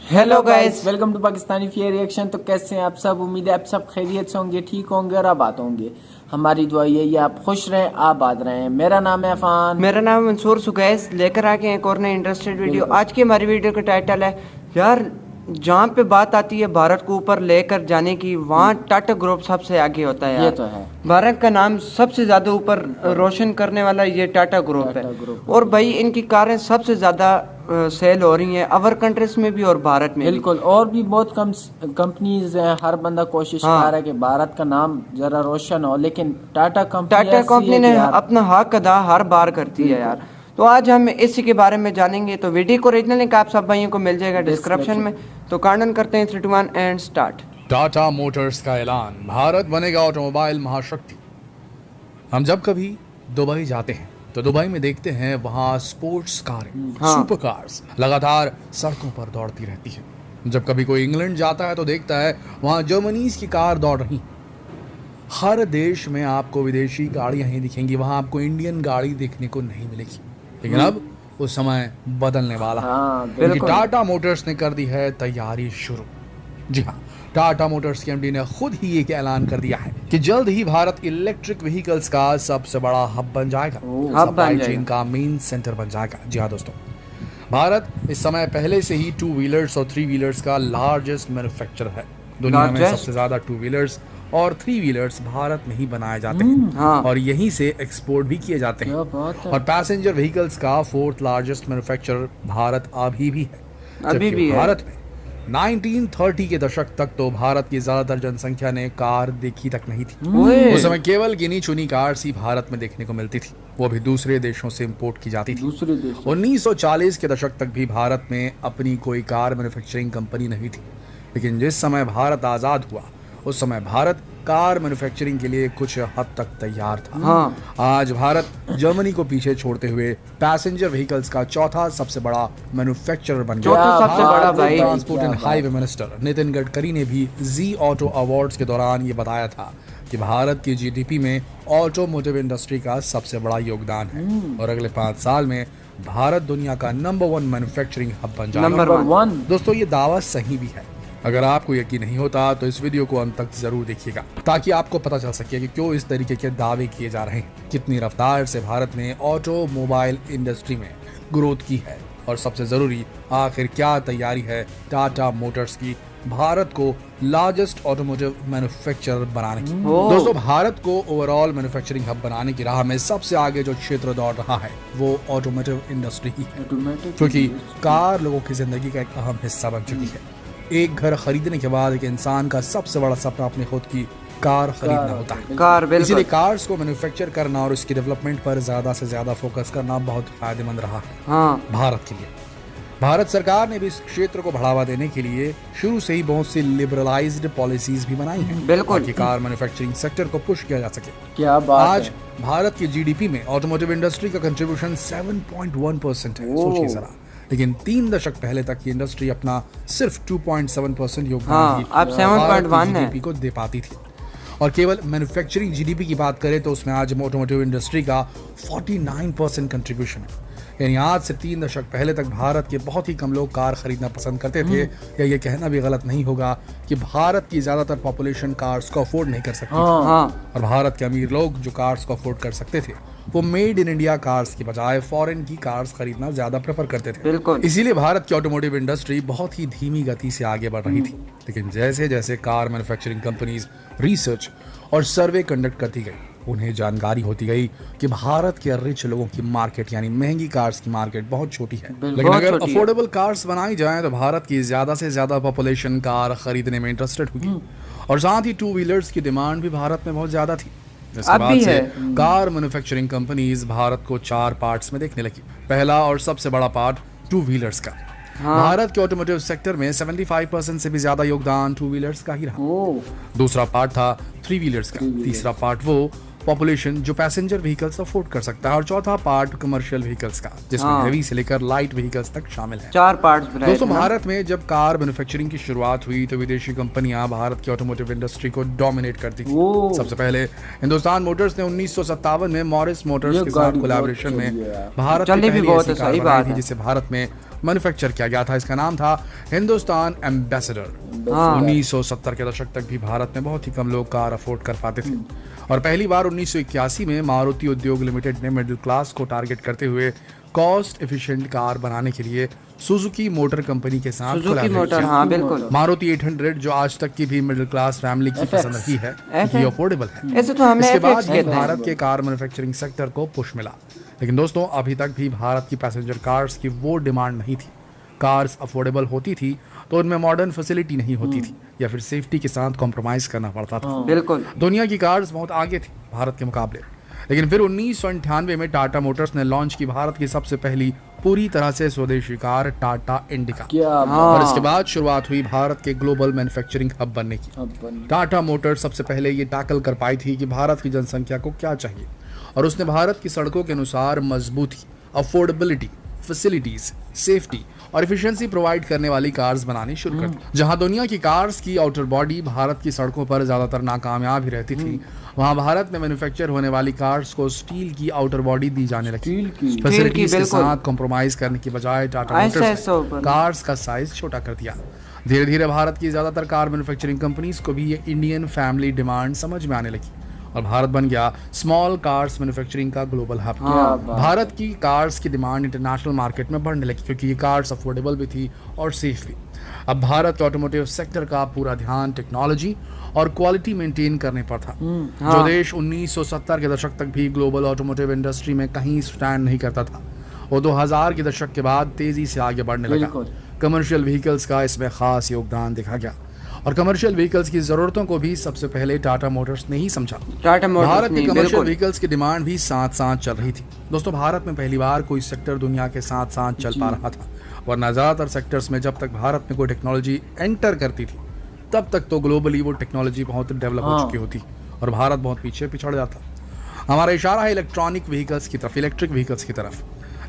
Hello guys, welcome to Pakistani fair reaction. तो कैसे हैं आप सब? उम्मीद है आप सब खैरियत से होंगे, ठीक होंगे और आबाद होंगे। हमारी दुआ यही है आप खुश रहें, आबाद रहें। मेरा नाम है अफान। मेरा नाम है मंसूर सुगैस। लेकर आके एक और नई इंटरेस्टेड वीडियो। आज की हमारी वीडियो का टाइटल है यार, जहाँ पे बात आती है भारत को ऊपर लेकर जाने की, वहाँ टाटा ग्रुप सबसे आगे होता है यार। ये तो है। भारत का नाम सबसे ज्यादा ऊपर रोशन करने वाला ये टाटा ग्रुप है। और भाई इनकी कारें सबसे ज्यादा सेल हो रही हैं अवर कंट्रीज में भी और भारत में बिल्कुल। और भी बहुत कम कंपनीज हैं। हर बंदा कोशिश कर रहा है कि भारत का नाम जरा रोशन हो, लेकिन टाटा कंपनी ने अपना हक अदा हर बार करती है यार। तो आज हम इसी के बारे में जानेंगे। तो वीडियो को ओरिजिनल लिंक आप सब भाइयों को मिल जाएगा डिस्क्रिप्शन में। तो कांडन करते हैं 3, 2, 1 एंड स्टार्ट। टाटा मोटर्स का ऐलान, भारत बनेगा ऑटोमोबाइल महाशक्ति। हम जब कभी दुबई जाते हैं तो दुबई में देखते हैं वहाँ स्पोर्ट्स कारें, सुपर कार्स लगातार सड़कों पर दौड़ती रहती है। जब कभी कोई इंग्लैंड जाता है तो देखता है वहाँ जर्मनीज की कार दौड़ रही। हर देश में आपको विदेशी गाड़ियां ही दिखेंगी, वहाँ आपको इंडियन गाड़ी देखने को नहीं मिलेगी। लेकिन अब उस समय बदलने वाला है, क्योंकि टाटा मोटर्स ने कर दी है तैयारी शुरू। जी हाँ, टाटा मोटर्स के एमडी ने खुद ही एक ऐलान कर दिया है कि जल्द ही भारत इलेक्ट्रिक व्हीकल्स का सबसे बड़ा हब बन जाएगा, सप्लाई चेन का मेन सेंटर बन जाएगा। जी हाँ दोस्तों, भारत इस समय पहले से ही 2 व्हीलर्स और 3 व्हीलर्स का लार्जेस्ट मैन्युफैक्चरर है। दुनिया में सबसे ज्यादा 2 व्हीलर्स और 3 व्हीलर्स भारत में ही बनाए जाते हैं और यहीं से एक्सपोर्ट भी किए जाते हैं। और पैसेंजर व्हीकल्स का 4th लार्जेस्ट मैन्युफैक्चरर भारत अभी भी है। अभी भी भारत में 1930 के दशक तक तो भारत की ज्यादातर जनसंख्या ने कार देखी तक नहीं थी। उस समय केवल गिनी चुनी कार्स ही भारत में देखने को मिलती थी, वो भी दूसरे देशों से इंपोर्ट की जाती थी। 1940 के दशक तक भी भारत में अपनी कोई कार मैन्युफैक्चरिंग कंपनी नहीं थी। लेकिन जिस समय भारत आजाद हुआ उस समय भारत कार मैन्युफैक्चरिंग के लिए कुछ हद तक तैयार था। आज भारत जर्मनी को पीछे छोड़ते हुए पैसेंजर व्हीकल्स का 4था सबसे बड़ा मैन्युफैक्चरर बन गया। सबसे बड़ा भाई। Transport and highway minister Nitin Gadkari ने भी जी ऑटो अवार्ड्स के दौरान ये बताया था कि भारत की जीडीपी में ऑटोमोटिव इंडस्ट्री का सबसे बड़ा योगदान है और अगले 5 साल में भारत दुनिया का नंबर 1 मैन्युफैक्चरिंग हब बन जाएगा। नंबर 1। दोस्तों, ये दावा सही भी है। अगर आपको यकीन नहीं होता तो इस वीडियो को अंत तक जरूर देखिएगा, ताकि आपको पता चल सके कि क्यों इस तरीके के दावे किए जा रहे हैं, कितनी रफ्तार से भारत ने ऑटोमोबाइल इंडस्ट्री में ग्रोथ की है और सबसे जरूरी आखिर क्या तैयारी है टाटा मोटर्स की भारत को लार्जेस्ट ऑटोमोटिव मैन्युफैक्चरर बनाने की। दोस्तों, भारत को ओवरऑल मैन्युफैक्चरिंग हब बनाने की राह में सबसे आगे जो क्षेत्र दौड़ रहा है वो ऑटोमोटिव इंडस्ट्री ही है, क्योंकि कार लोगों की जिंदगी का एक अहम हिस्सा बन चुकी है। एक घर खरीदने के बाद एक इंसान का सबसे बड़ा सपना अपने खुद की कार खरीदना होता है। इसीलिए कार्स को मैन्युफैक्चर करना और उसकी डेवलपमेंट पर ज्यादा से ज्यादा फोकस करना बहुत फायदेमंद रहा है भारत के लिए। भारत सरकार ने भी इस क्षेत्र को बढ़ावा देने के लिए शुरू से ही बहुत सी लिबरलाइज्ड पॉलिसीज भी बनाई हैं ताकि कार मैन्युफैक्चरिंग सेक्टर को पुश किया जा सके। क्या बात आज भारत की जीडीपी में ऑटोमोटिव इंडस्ट्री का कंट्रीब्यूशन 7.1% है। सोचिए जरा, लेकिन 3 दशक पहले तक ये इंडस्ट्री अपना सिर्फ 2.7% योगदान जीडीपी को दे पाती थी। और केवल मैन्युफैक्चरिंग जीडीपी की बात करें तो उसमें आज ऑटोमोटिव इंडस्ट्री का 49% कंट्रीब्यूशन है। यानी आज से 3 दशक पहले तक भारत के बहुत ही कम लोग कार खरीदना पसंद करते थे, या ये कहना भी गलत नहीं होगा कि भारत की ज्यादातर पॉपुलेशन कार्स को अफोर्ड नहीं कर सकती। और भारत के अमीर लोग जो कार्स को अफोर्ड कर सकते थे वो मेड इन इंडिया कार्स की बजाय फॉरेन की कार्स खरीदना ज्यादा प्रेफर करते थे। इसीलिए भारत की ऑटोमोटिव इंडस्ट्री बहुत ही धीमी गति से आगे बढ़ रही थी। लेकिन जैसे जैसे कार मैन्युफैक्चरिंग कंपनीज रिसर्च और सर्वे कंडक्ट करती गई, उन्हें जानकारी होती गई कि भारत के रिच लोगों की मार्केट यानी महंगी कार्स की मार्केट बहुत छोटी है। लेकिन अगर अफोर्डेबल कार्स बनाई जाएं तो भारत की ज्यादा से ज्यादा पॉपुलेशन कार खरीदने में इंटरेस्टेड होगी और साथ ही 2 व्हीलर्स की डिमांड भी भारत में बहुत ज्यादा थी। इसके बाद से कार मैन्युफैक्चरिंग कंपनीज भारत को 4 पार्ट्स में देखने लगी। पहला और सबसे बड़ा पार्ट 2 व्हीलर्स का। भारत के ऑटोमोटिव सेक्टर में 75% से भी ज्यादा योगदान 2 व्हीलर्स का ही रहा। दूसरा पार्ट था 3 व्हीलर्स का। तीसरा पार्ट वो पॉपुलेशन जो पैसेंजर व्हीकल्स अफोर्ड कर सकता है और चौथा पार्ट कमर्शियल व्हीकल्स का, जिसमें हेवी से लेकर लाइट व्हीकल्स तक शामिल है। 4 पार्ट्स बनाए। दोस्तों, भारत में जब कार मैन्युफैक्चरिंग की शुरुआत हुई तो विदेशी कंपनियां भारत की ऑटोमोटिव इंडस्ट्री को डोमिनेट करती थी। सबसे पहले हिंदुस्तान मोटर्स ने 1957 में मॉरिस मोटर्स के साथ कोलैबोरेशन में भारत की पहली ऐसी कार बनाई थी जिसे भारत में मैन्युफैक्चर किया गया था। इसका नाम था हिंदुस्तान एम्बेसडर। 1970 के दशक तक भी भारत में बहुत ही कम लोग कार अफोर्ड कर पाते थे और पहली बार 1981 में मारुति उद्योग लिमिटेड ने मिडिल क्लास को टारगेट करते हुए कॉस्ट एफिशिएंट कार बनाने के लिए सुजुकी मोटर कंपनी के साथ सुजुकी हाँ बिल्कुल। मारुति 800 जो आज तक की भी मिडिल क्लास फैमिली की पसंद रही है, ये अफोर्डेबल है। ऐसे तो हमें इसके बाद ही भारत के कार मैन्युफैक्चरिंग सेक्टर को पुश मिला। लेकिन दोस्तों अभी तक भी भारत की पैसेंजर कार्स की वो डिमांड नहीं थी। कार्स अफोर्डेबल होती थी तो उनमें मॉडर्न फैसिलिटी नहीं होती थी या फिर सेफ्टी के साथ कॉम्प्रोमाइज करना पड़ता था। बिल्कुल दुनिया की कार्स बहुत आगे थी भारत के मुकाबले। लेकिन फिर 1998 में टाटा मोटर्स ने लॉन्च की भारत की सबसे पहली पूरी तरह से स्वदेशी कार टाटा इंडिका। और इसके बाद शुरुआत हुई भारत के ग्लोबल मैन्युफैक्चरिंग हब बनने की। टाटा मोटर्स सबसे पहले ये टैकल कर पाई थी कि भारत की जनसंख्या को क्या चाहिए और उसने भारत की सड़कों के अनुसार मजबूती, अफोर्डेबिलिटी, फैसिलिटीज, सेफ्टी और एफिशिएंसी प्रोवाइड करने वाली कार्स बनानी शुरू कर दी। जहां दुनिया की कार्स की आउटर बॉडी भारत की सड़कों पर ज्यादातर नाकामयाब ही रहती थी, वहां भारत में मैन्युफैक्चर होने वाली कार्स को स्टील की आउटर बॉडी दी जाने लगी। फैसिलिटीज के साथ कॉम्प्रोमाइज करने की बजाय टाटा मोटर्स ने कार्स का साइज छोटा कर दिया। धीरे धीरे भारत की ज्यादातर कार मैन्युफैक्चरिंग कंपनीज को भी ये इंडियन फैमिली डिमांड समझ में आने लगी और भारत बन गया स्मॉल कार्स मैन्युफैक्चरिंग का ग्लोबल हब। भारत की कार्स की डिमांड इंटरनेशनल मार्केट में बढ़ने लगी क्योंकि ये कार्स अफोर्डेबल भी थी और सेफ भी। अब भारत के ऑटोमोटिव सेक्टर का पूरा ध्यान टेक्नोलॉजी और क्वालिटी मेंटेन करने पर था। जो देश 1970 के दशक तक भी ग्लोबल ऑटोमोटिव इंडस्ट्री में कहीं स्टैंड नहीं करता था, वो 2000 के दशक के बाद तेजी से आगे बढ़ने लगा। कमर्शियल व्हीकल्स का इसमें खास योगदान देखा गया और कमर्शियल व्हीकल्स की जरूरतों को भी सबसे पहले टाटा मोटर्स ने ही समझा। भारत के कमर्शियल व्हीकल्स की डिमांड भी साथ साथ चल रही थी। दोस्तों भारत में पहली बार कोई सेक्टर दुनिया के साथ साथ चल पा रहा था, वरना ज्यादातर सेक्टर्स में जब तक भारत में कोई टेक्नोलॉजी एंटर करती थी तब तक तो ग्लोबली वो टेक्नोलॉजी बहुत डेवलप हो चुकी होती और भारत बहुत पीछे पिछड़ जाता। हमारा इशारा है इलेक्ट्रॉनिक व्हीकल्स की तरफ, इलेक्ट्रिक व्हीकल्स की तरफ।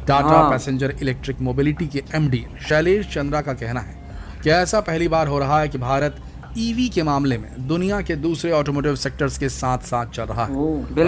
टाटा पैसेंजर इलेक्ट्रिक मोबिलिटी के एमडी शैलेश चंद्रा का कहना है कि ऐसा पहली बार हो रहा है कि भारत ईवी के मामले में दुनिया के दूसरे ऑटोमोटिव सेक्टर्स के साथ साथ चल रहा है।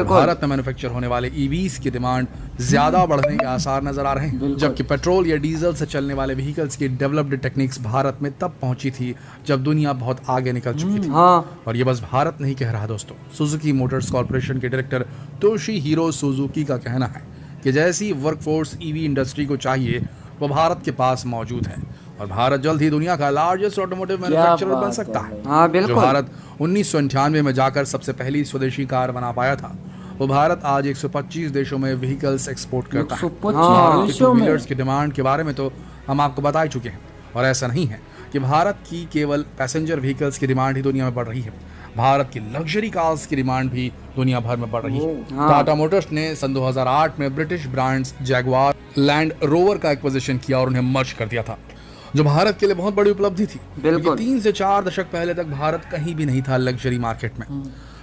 भारत में मैन्युफैक्चर होने वाले ईवीज की डिमांड ज्यादा बढ़ने के आसार नजर आ रहे हैं, जबकि पेट्रोल या डीजल से चलने वाले व्हीकल्स की डेवलप्ड टेक्निक्स भारत में तब पहुंची थी जब दुनिया बहुत आगे निकल चुकी थी। और ये बस भारत नहीं कह रहा दोस्तों, सुजुकी मोटर्स कॉर्पोरेशन के डायरेक्टर तोशीहिरो सुजुकी का कहना है कि जैसी वर्कफोर्स ईवी इंडस्ट्री को चाहिए वो भारत के पास मौजूद है और भारत जल्द ही दुनिया का लार्जेस्ट ऑटोमोटिव मैन्युफैक्चरर बन सकता है। जो भारत 1998 में जाकर सबसे पहली स्वदेशी कार बना पाया था, वो भारत आज 125 देशों में व्हीकल्स एक्सपोर्ट करता है। भारत की टू व्हीलर्स की डिमांड के बारे में तो हम आपको बता ही चुके हैं और ऐसा नहीं है कि भारत की केवल पैसेंजर व्हीकल्स की डिमांड ही दुनिया में बढ़ रही है, भारत की लग्जरी कार्स की डिमांड भी दुनिया भर में बढ़ रही है। टाटा मोटर्स ने सन 2008 में British brands Jaguar, land rover का एक्विजिशन किया और उन्हें मर्ज कर दिया था, जो भारत के लिए बहुत बड़ी उपलब्धि थी। 3 से 4 दशक पहले तक भारत कहीं भी नहीं था लग्जरी मार्केट में।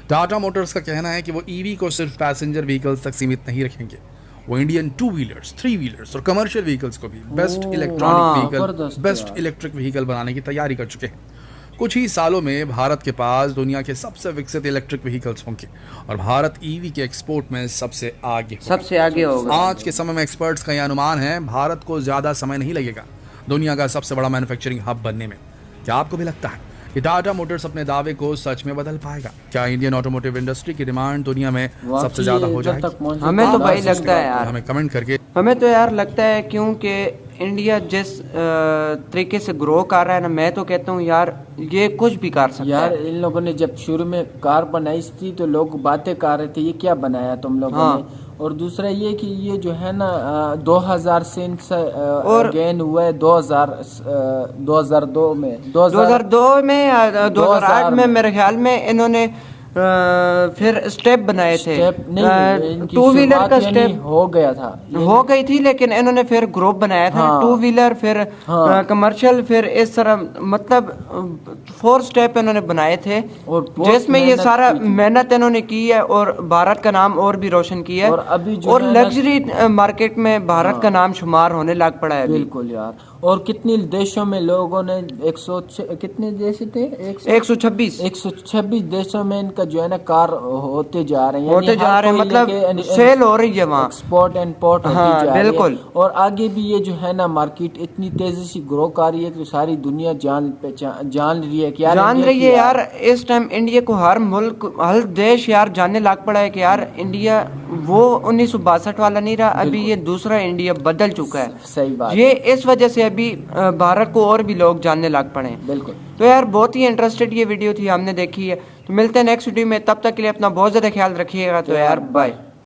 टाटा मोटर्स का कहना है कि वो ईवी को सिर्फ पैसेंजर व्हीकल्स तक सीमित नहीं रखेंगे, वो इंडियन 2 व्हीलर्स, 3 व्हीलर्स और कमर्शियल व्हीकल्स को भी best electronic vehicle, best electric vehicle बनाने की तैयारी कर चुके हैं। कुछ ही सालों में भारत के पास दुनिया के सबसे विकसित इलेक्ट्रिक व्हीकल्स होंगे और भारत ईवी के एक्सपोर्ट में सबसे आगे होगा। आज के समय में एक्सपर्ट्स का यह अनुमान है भारत को ज्यादा समय नहीं लगेगा दुनिया का सबसे बड़ा मैन्युफैक्चरिंग हब बनने में। क्या आपको भी लगता है कि टाटा मोटर्स अपने दावे को सच में बदल पाएगा? क्या इंडियन ऑटोमोटिव इंडस्ट्री की डिमांड दुनिया में सबसे ज्यादा हो जाएगी? हमें तो भाई लगता है यार, हमें कमेंट करके हमें तो यार लगता है, क्योंकि इंडिया जिस तरीके से ग्रो कर रहा है ना, मैं तो कहता हूँ यार ये कुछ भी कर सकता यार है। इन लोगों ने जब शुरू में कार बनाई थी तो लोग बातें कर रहे थे ये क्या बनाया तुम लोगों ने, और दूसरा ये कि ये जो है ना 2000 से और गेन हुआ है 2002 में 2008 में मेरे ख्याल में इन्होंने फिर स्टेप बनाए थे। 2 व्हीलर का स्टेप हो गया था, हो गई थी, लेकिन इन्होंने फिर ग्रुप बनाया था 2 व्हीलर, फिर कमर्शियल, फिर इस तरह मतलब 4 स्टेप इन्होंने बनाए थे और जिसमें ये सारा मेहनत इन्होंने की है और भारत का नाम और भी रोशन किया है और अभी और लग्जरी मार्केट में भारत का नाम शुमार होने लग पड़ा है। बिल्कुल यार, और कितने देशों में लोगों ने कितने देश थे 126 देशों में इनका जो है ना कार होते जा रहे हैं मतलब सेल हो रही है वहाँ, एक्सपोर्ट इम्पोर्ट होती जा रही है। बिल्कुल। और आगे भी ये जो है ना मार्केट इतनी तेजी से ग्रो कर रही है कि सारी दुनिया जान रही है कि यार इस टाइम इंडिया को हर देश यार जानने लग पड़ा है कि यार इंडिया वो 1962 वाला नहीं रहा, अभी ये दूसरा इंडिया बदल चुका है। सही बात। ये इस वजह से अभी भारत को और भी लोग जानने लग पड़े हैं। बिल्कुल। तो यार बहुत ही इंटरेस्टेड ये वीडियो थी, हमने देखी है। तो मिलते हैं नेक्स्ट वीडियो में, तब तक के लिए अपना बहुत ज्यादा ख्याल रखिएगा। तो यार बाय।